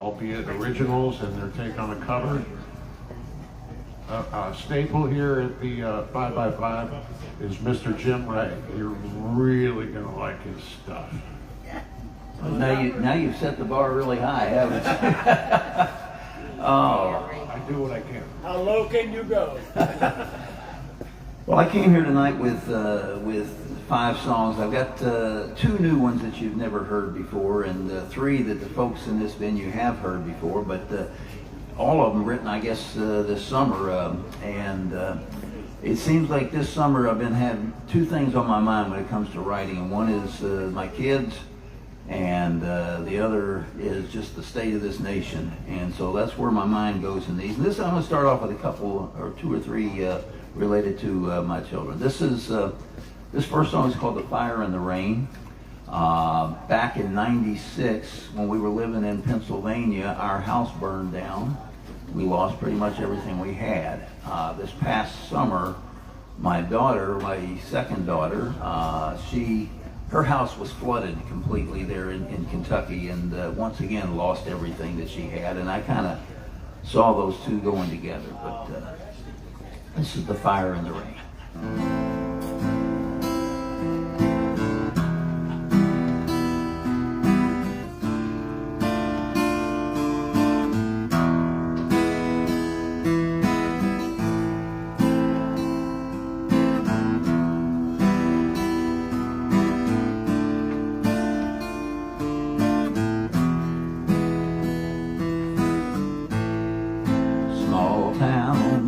albeit originals, and they're take on a cover. A staple here at the 5x5 is Mr. Jim Ray. You're really gonna like his stuff. Now you've set the bar really high, haven't you? I do what I can. How low can you go? Well, I came here tonight with 5 songs. I've got 2 new ones that you've never heard before, and 3 that the folks in this venue have heard before, but all of them written, I guess, this summer. It seems like this summer I've been having 2 things on my mind when it comes to writing, and one is my kids, and the other is just the state of this nation. And so that's where my mind goes in these. And this, I'm going to start off with a couple, or 2 or 3 related to my children. This first song is called "The Fire and the Rain." Back in '96, when we were living in Pennsylvania, our house burned down. We lost pretty much everything we had. This past summer, my daughter, my second daughter, her house was flooded completely there in Kentucky, and once again lost everything that she had. And I kind of saw those 2 going together. But this is "The Fire and the Rain."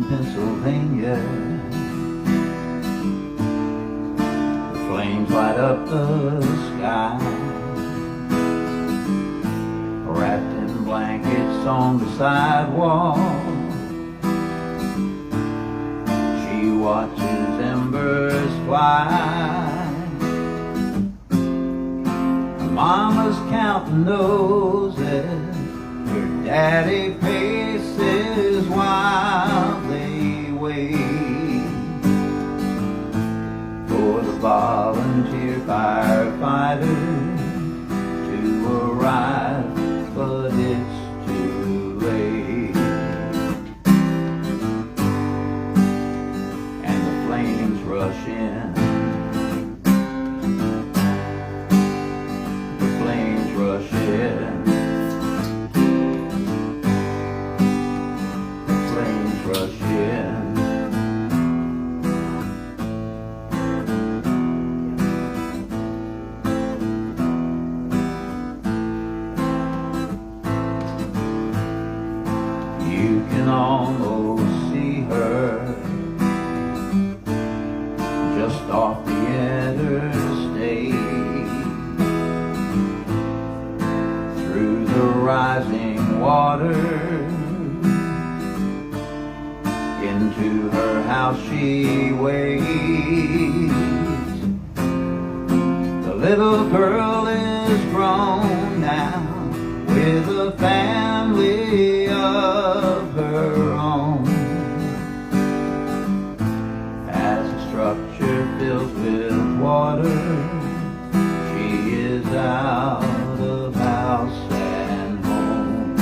Pennsylvania, the flames light up the sky, wrapped in blankets on the sidewalk. She watches embers fly. Her mama's counting noses, her daddy paces while they wait for the volunteer firefighters to arrive, but it's too late. And the flames rush in. The flames rush in. Rush in. You can almost see her just off the interstate, through the rising water. Into her house she wades. The little girl is grown now, with a family of her own. As the structure fills with water, she is out of house and home.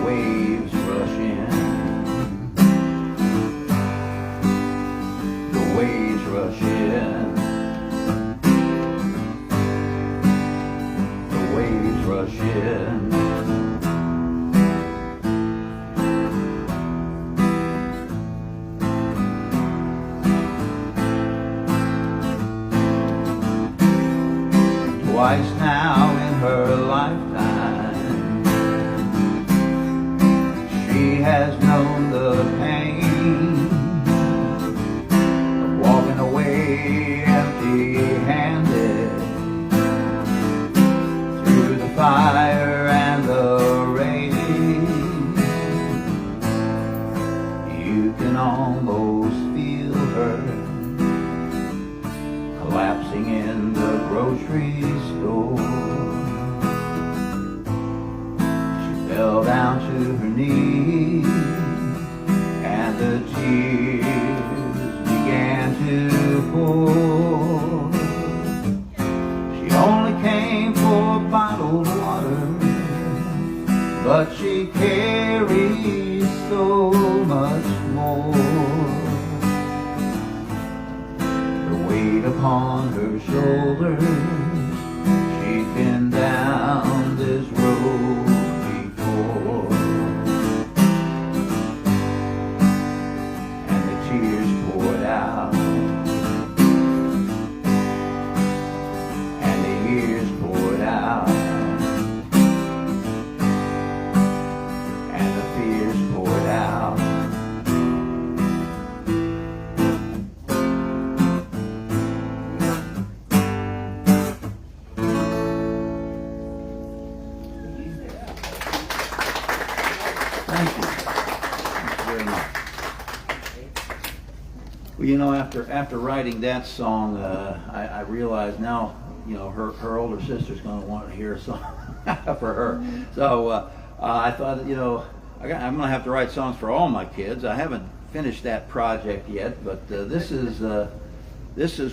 Waves rush in. The waves rush in. The waves rush in. Twice now in her lifetime, she has known the pain of walking away empty-handed through the fire and the rain. You can almost feel her collapsing in the grocery store. She fell down to her knees, and the tears began to pour. She only came but she carries so much more. The weight upon her shoulders, she's been down this road before, and the tears poured out, and the years poured out, and the fears poured out. Thank you. Thank you very much. Well, you know, after writing that song, I realized now, you know, her older sister's going to want to hear a song for her. So I thought, you know, I'm going to have to write songs for all my kids. I haven't finished that project yet, but this is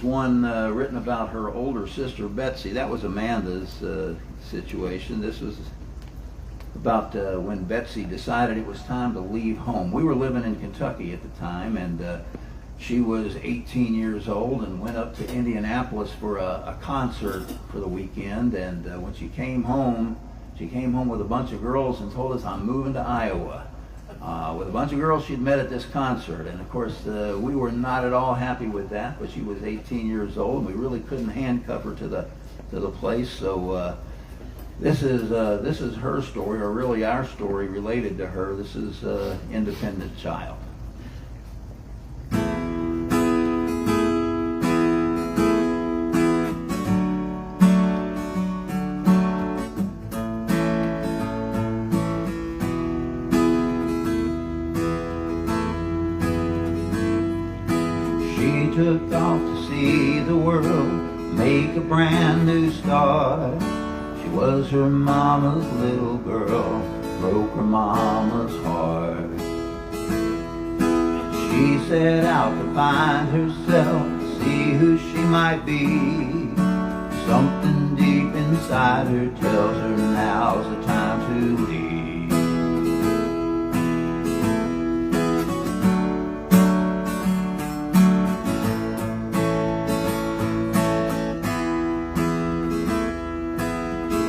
one written about her older sister Betsy. That was Amanda's situation. This was about when Betsy decided it was time to leave home. We were living in Kentucky at the time, and she was 18 years old and went up to Indianapolis for a concert for the weekend. And when she came home with a bunch of girls and told us, "I'm moving to Iowa," with a bunch of girls she'd met at this concert. And of course, we were not at all happy with that, but she was 18 years old, and we really couldn't handcuff her to the place. So this is her story, or really our story related to her. This is Independent Child. She took off to see the world, make a brand new start. She was her mama's little girl, broke her mama's heart. She set out to find herself, see who she might be. Something deep inside her tells her now's the time to leave.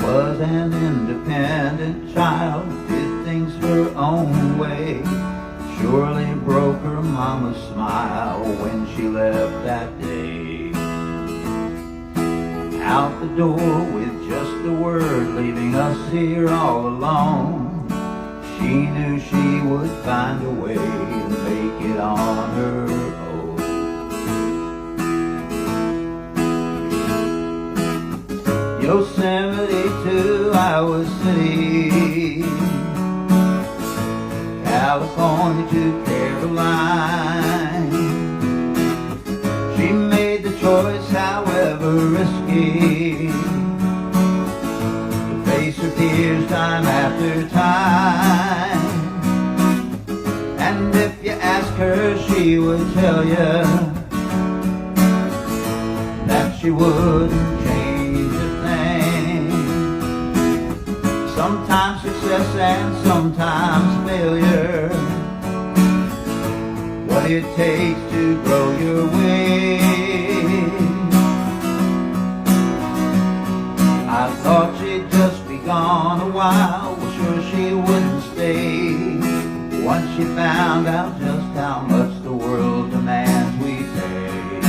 Was an independent child, did things her own way. Surely broke her mama's smile when she left that day. Out the door with just a word, leaving us here all alone. She knew she would find a way to make it on her own. Yosemite to Iowa City, California to Caroline. She made the choice, however risky, to face her fears time after time. And if you ask her, she would tell you that she wouldn't change a thing. Sometimes success and sometimes failure, what it takes to grow your wings. I thought she'd just be gone a while, was sure she wouldn't stay. Once she found out just how much the world demands we pay.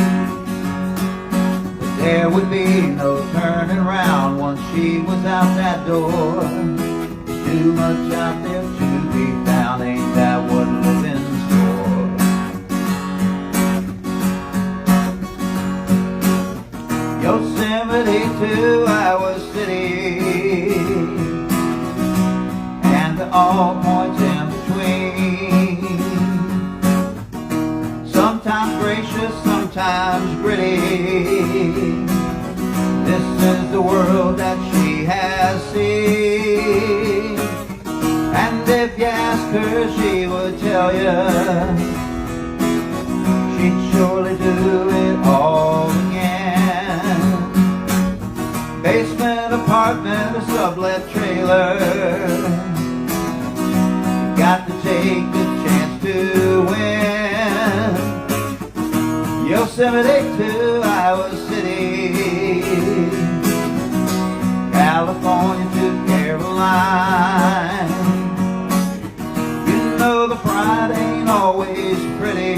But there would be no turning around once she was out that door. Too much out there to be found, ain't that what living's for? Yosemite to Iowa City, and to all points in between. Sometimes gracious, sometimes gritty. This is the world that she has seen. And if you ask her, she would tell you she'd surely do it all again. Basement, apartment, a sublet trailer, Yosemite to Iowa City, California to Caroline. You know the bride ain't always pretty,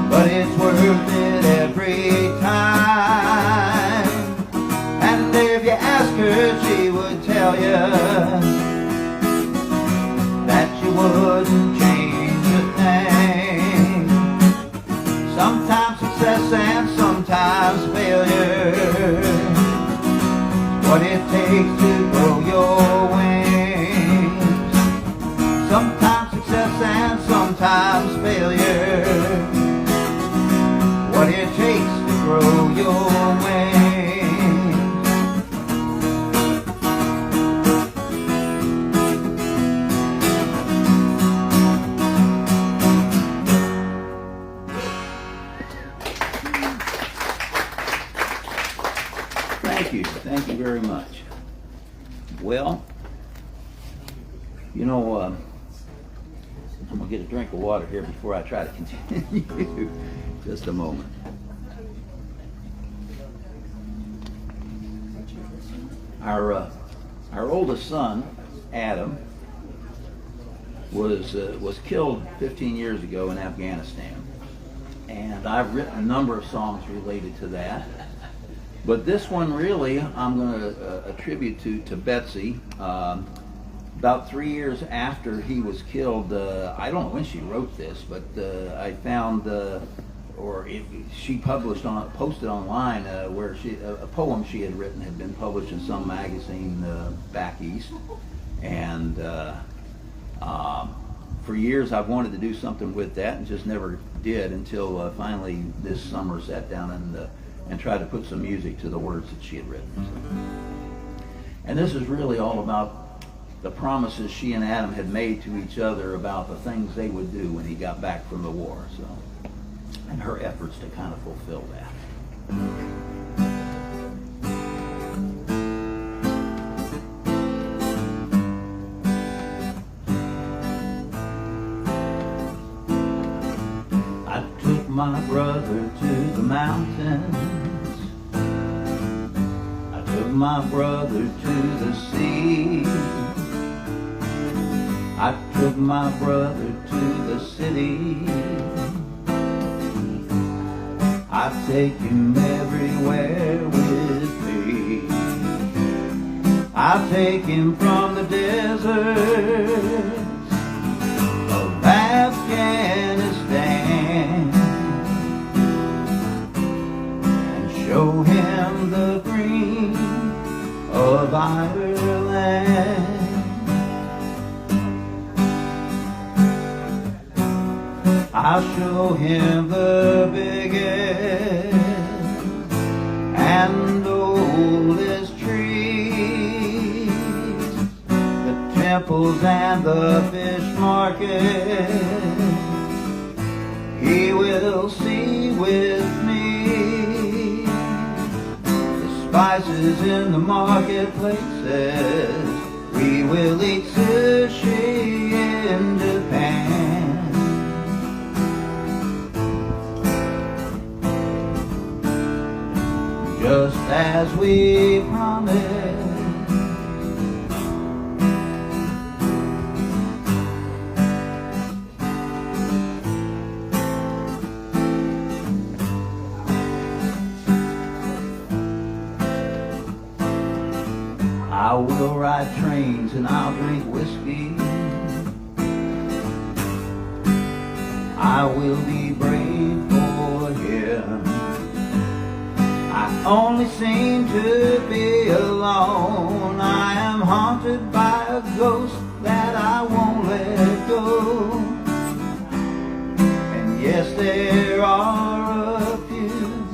but it's worth it every time. And if you ask her, she would tell you that you wouldn't change a thing. Sometimes success and sometimes failure, what it takes to grow your wings. Sometimes success and sometimes failure, what it takes to grow your wings. Thank you very much. Well, you know, I'm gonna get a drink of water here before I try to continue. Just a moment. Our oldest son, Adam, was killed 15 years ago in Afghanistan, and I've written a number of songs related to that. But this one really I'm going to attribute to Betsy. About 3 years after he was killed, I don't know when she wrote this, but I found, she posted online where a poem she had written had been published in some magazine back east. And for years I've wanted to do something with that and just never did until finally this summer sat down and tried to put some music to the words that she had written. And this is really all about the promises she and Adam had made to each other about the things they would do when he got back from the war. So, and her efforts to kind of fulfill that. I took my brother to the mountains. I took my brother to the sea. I took my brother to the city. I take him everywhere with me. I take him from the deserts of Afghanistan and show him the green of Ireland. I'll show him the biggest and oldest trees, the temples and the fish market. He will see with me the spices in the marketplaces. We will eat sushi in Japan. Just as we promised. I will ride trains and I'll drink whiskey. I will be brave for him. I only seem to be alone. I am haunted by a ghost that I won't let go. And yes, there are a few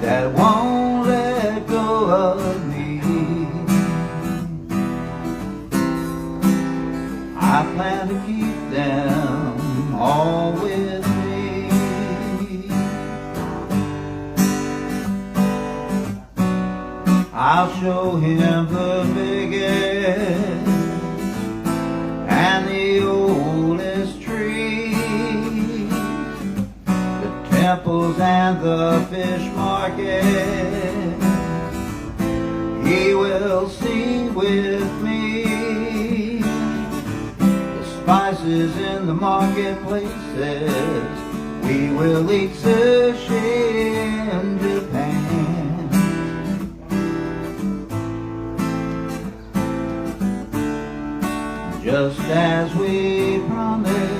that won't let go of me. I plan to keep them all with me. I'll show him the biggest and the oldest trees, the temples and the fish market. He will sing with me. The spices in the marketplaces. We will eat sushi in Japan. Just as we promised,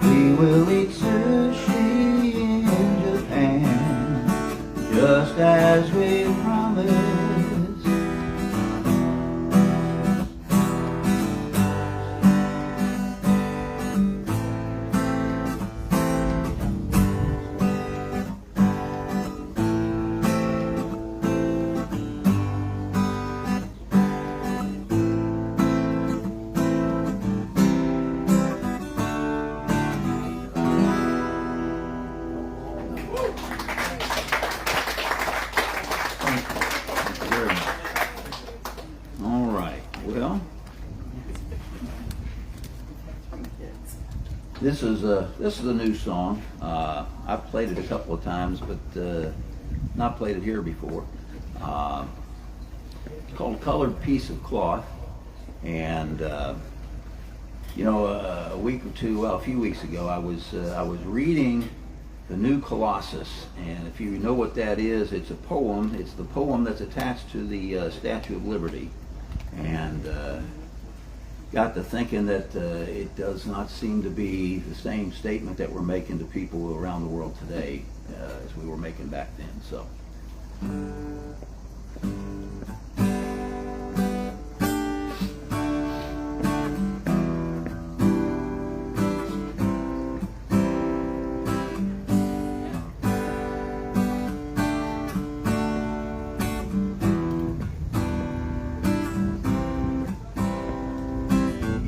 we will eat sushi in Japan. Just as we promised. This is a new song. I've played it a couple of times, but not played it here before. It's called "Colored Piece of Cloth," and a few weeks ago, I was reading the New Colossus, and if you know what that is, it's a poem. It's the poem that's attached to the Statue of Liberty, and got to thinking that it does not seem to be the same statement that we're making to people around the world today as we were making back then. So.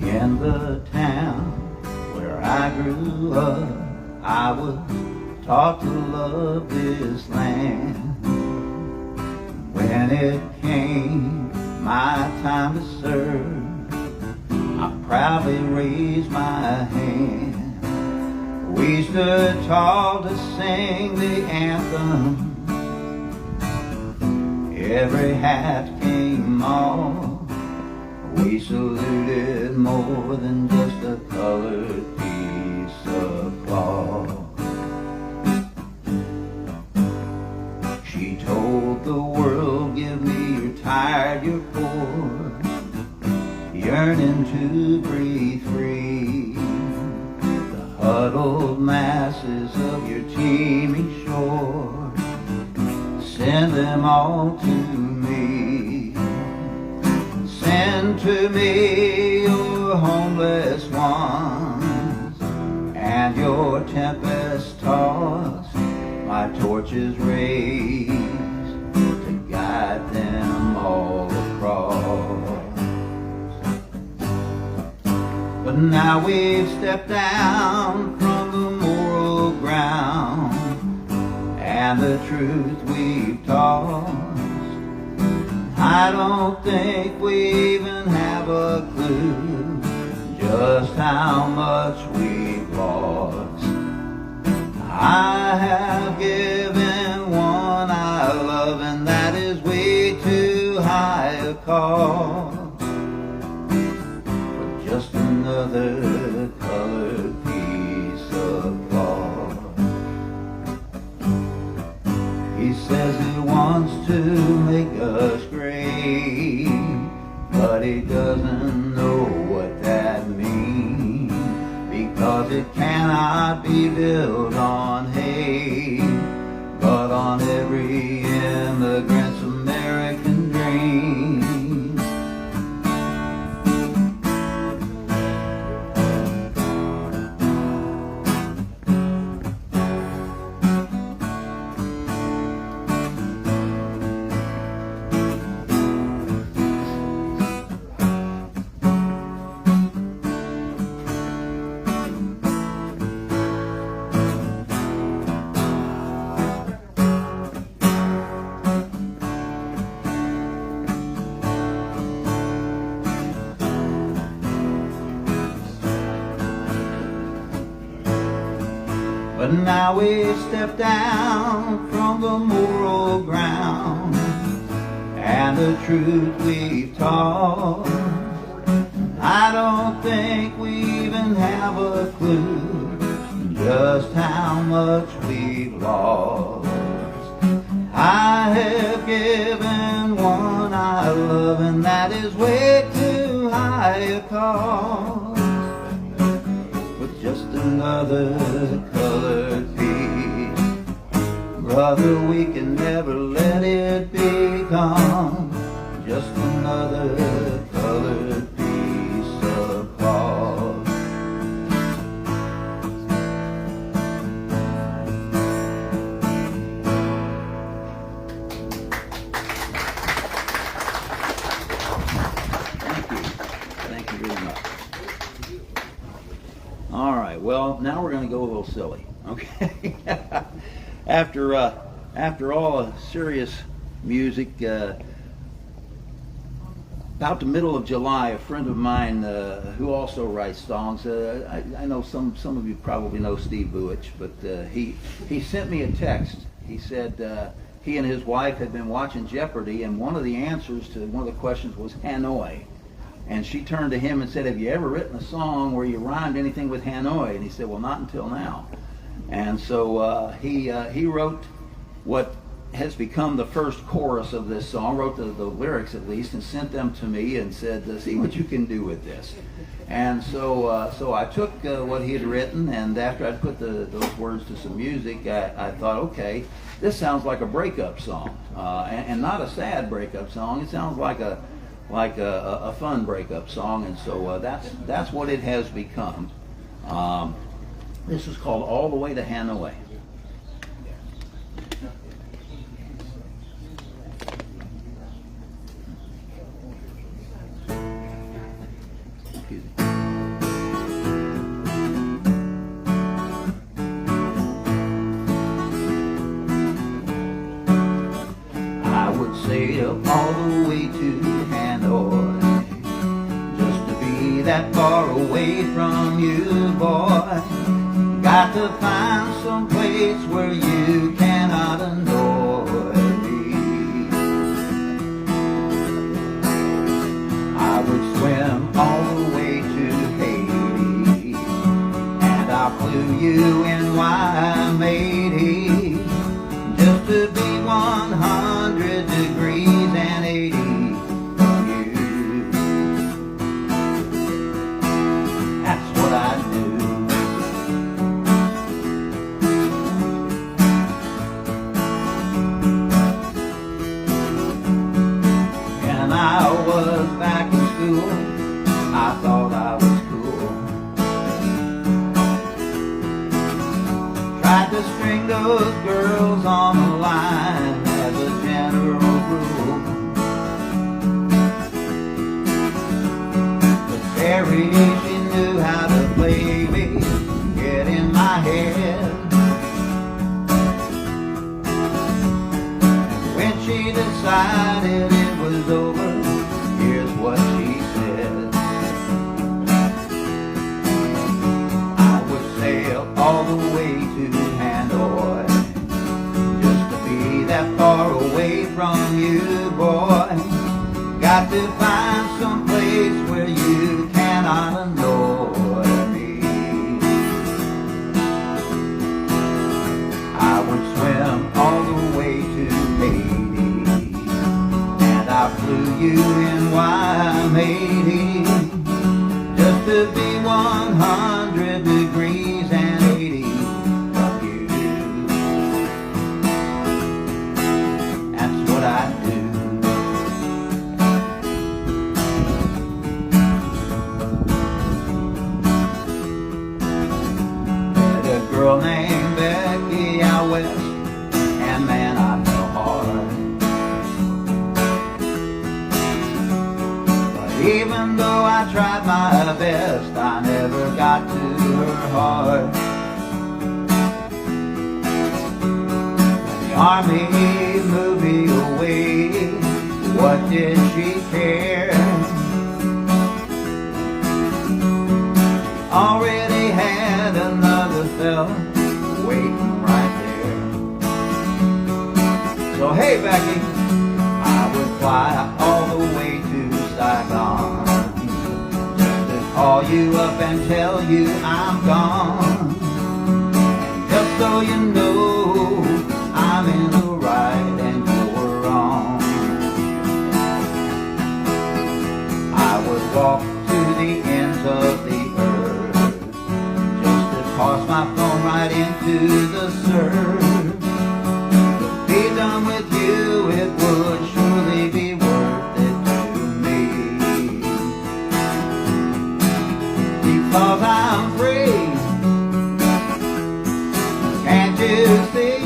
In the town where I grew up, I was taught to love this land. When it came my time to serve, I proudly raised my hand. We stood tall to sing the anthem. Every hat came off. We saluted more than just a colored piece of cloth. She told the world, give me your tired, your poor, yearning to breathe free. The huddled masses of your teeming shore, send them all to me. Send to me your homeless ones, and your tempest-tossed, my torches raised to guide them all across. But now we've stepped down from the moral ground, and the truth we've taught, I don't think we even have a clue just how much we've lost. I have given one I love, and that is way too high a cost for just another colored piece of cloth. He says he wants to make us great, but he doesn't know what that means, because it cannot be built on hate, but on every immigrant's American dream. But now we step down from the moral ground, and the truth we've taught, I don't think we even have a clue just how much we've lost. I have given one I love, and that is way too high a cost. With just another colored piece, brother, we can never let it become just another colored piece of cloth. Thank you very much. All right, well, now we're going to go a little silly, okay? After all serious music, about the middle of July, a friend of mine who also writes songs, I know some of you probably know Steve Buich, but he sent me a text. He said he and his wife had been watching Jeopardy, and one of the answers to one of the questions was Hanoi. And she turned to him and said, "Have you ever written a song where you rhymed anything with Hanoi?" And he said, "Well, not until now." And so he wrote what has become the first chorus of this song, wrote the lyrics at least, and sent them to me and said, "See what you can do with this." And so I took what he had written, and after I'd put those words to some music, I thought, okay, this sounds like a breakup song, and not a sad breakup song. It sounds like a fun breakup song, and so that's what it has become. This is called "All the Way to Hanoi." Excuse me. I would sail all the way to Hanoi just to be that far away from you, boy. Got to find some place where you cannot annoy me. I would swim all the way to Haiti, and I'll clue you in why I made it, just to be 100 degrees and 80 from you. That's what I do. When I was back in school, I thought I was cool. Tried to string those girls on the line as a general rule. But Terry, she knew how to play me, get in my head. And when she decided it was over, here's what she said: I would sail all the way to Hanoi just to be that far away from you, boy. Got to find some place where you cannot annoy me. I would swim all the way to Haiti, and I flew you in why I made it, just to be 100 degrees and 80 from you. That's what I do. Met a girl named Becky out west, and man, I fell hard. But even though I tried my best, I never got to her heart. When the army moved me away, what did she care? Already had another fella waiting Well, hey Becky, I would fly all the way to Saigon just to call you up and tell you I'm gone. And just so you know, I'm in the right and you're wrong. I would walk to the ends of the earth just to toss my phone right into the surf. Be done with you, it would surely be worth it to me. Because I'm free, can't you see?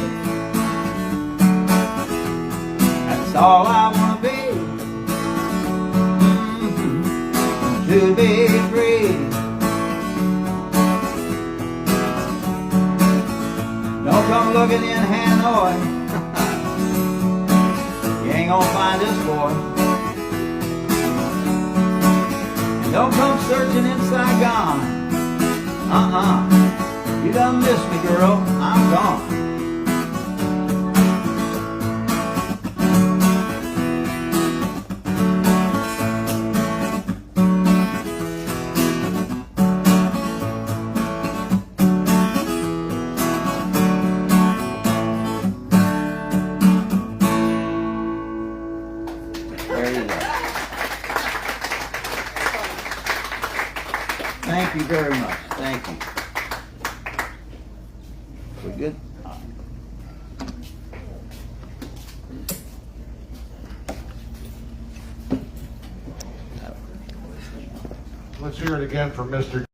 That's all I wanna be, to be free. Don't come looking in Hanoi, you ain't gonna find this boy. And don't come searching in Saigon. You done missed me, girl. I'm gone. There you go. Thank you very much. Thank you. We good? Let's hear it again from Mr.